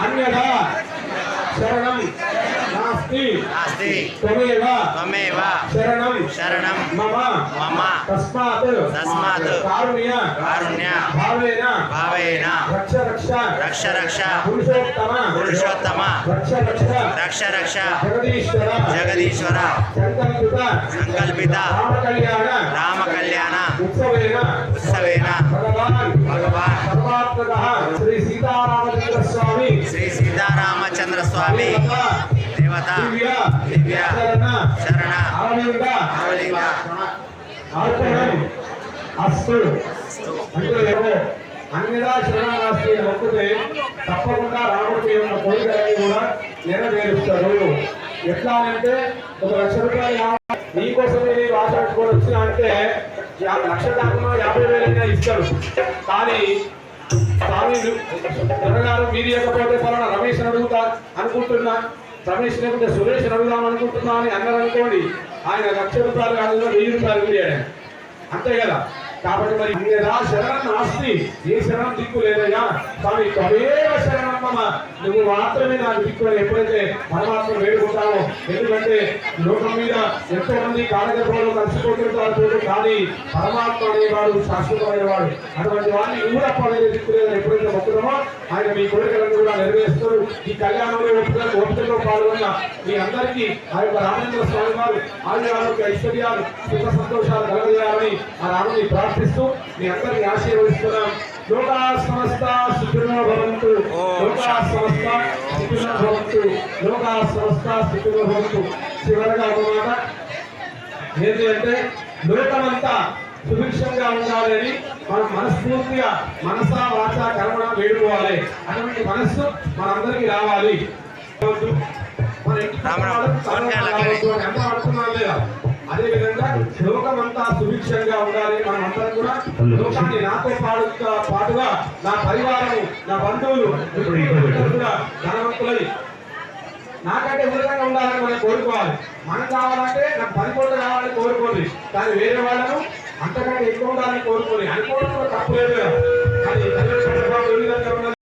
अन्यथा शरणं नास्ति त्वमेव शरणं मम तस्मात् कारुण्य भावेन रक्ष पुरुषोत्तम रक्ष जगदीश्वर संकल्पित राम कल्याण उत्सवेन भगवान श्री सीतारामचंद्र स्वामी देवता दिव्य शरण అన్నిదా శరణాస్తి మొక్కుతే తప్పకుండా రాముడికి ఉన్న కోరికలన్నీ కూడా నెరవేరుస్తారు. ఎట్లా అంటే 1 లక్ష రూపాయలు నీకోసమే నీకు ఆశ పెట్టుకొని వచ్చినా అంటే 1 లక్ష దాకా 50,000 ఇస్తారు. కానీ స్వామి గారు మీరు ఇవ్వకపోతే పలానా రమేష్ అడుగుతా అనుకుంటున్నా, రమేష్ లేకపోతే సురేష్ అడుగుదాం అనుకుంటున్నా అని అన్నారు అనుకోండి, ఆయన 1 లక్ష రూపాయలు కాదు 1000 రూపాయలు ఇవ్వడు అంతే కదా. కాబట్టి మరి అన్యదా శరణం నాస్తి, ఏ శరణం దిక్కు లేదయ్యా స్వామి త్వమేవ శరణమ్మ, నువ్వు మాత్రమే నాకు దిక్కు అని ఎప్పుడైతే పరమాత్మ వేడుకుంటామో. ఎందుకంటే లోకం మీద ఎంతో మంది కాలగర్భంలో కలిసిపోతుంటారు, కానీ పరమాత్మ అనేవాడు శాశ్వతమైన వాడు. అటువంటి వాడిని కూడా పదవి దిక్కు లేదని ఎప్పుడైతే మొక్కుతామో ఆయన మీ కోరికలను కూడా నెరవేరుస్తారు. ఈ కళ్యాణంలో ఓపికతో పాల్గొన్న మీ అందరికీ ఆ యొక్క రామచంద్ర స్వామి వారు ఆరోగ్య ఐశ్వర్యాలు సుఖ సంతోషాలు కలగజేయాలని ఆ రాముని ప్రార్థిస్తూ మీ అందరినీ ఆశీర్వదిస్తున్నాం. లోకా సమస్త సుఖినో భవంతు, లోకా సమస్త సుఖినో భవంతు, లోకా సమస్త సుఖినో భవంతు. చివరగా ఒక మాట ఏంటి అంటే, లోకమంతా సుభిక్షంగా ఉండాలి అని మనం మనస్ఫూర్తిగా మనసా వాచ కర్మణ వేడుకోవాలి. అటువంటి మనస్సు మనందరికీ రావాలి. లేదా అదే విధంగా లోకమంతా సుభిక్షంగా ఉండాలి. మనం అందరం కూడా లోకాన్ని నాతో పాటుగా నా పరివారం, నా బంధువులు కూడా ధనవంతులై నాకంటే ఉచితంగా ఉండాలని మనం కోరుకోవాలి. మనం కావాలంటే నాకు 10 కోట్లు కావాలని కోరుకోండి, కానీ వేరే వాళ్ళను అంతకంటే ఎక్కువ ఉండాలని కోరుకోండి. అనుకోవడం తప్పు లేదు. కానీ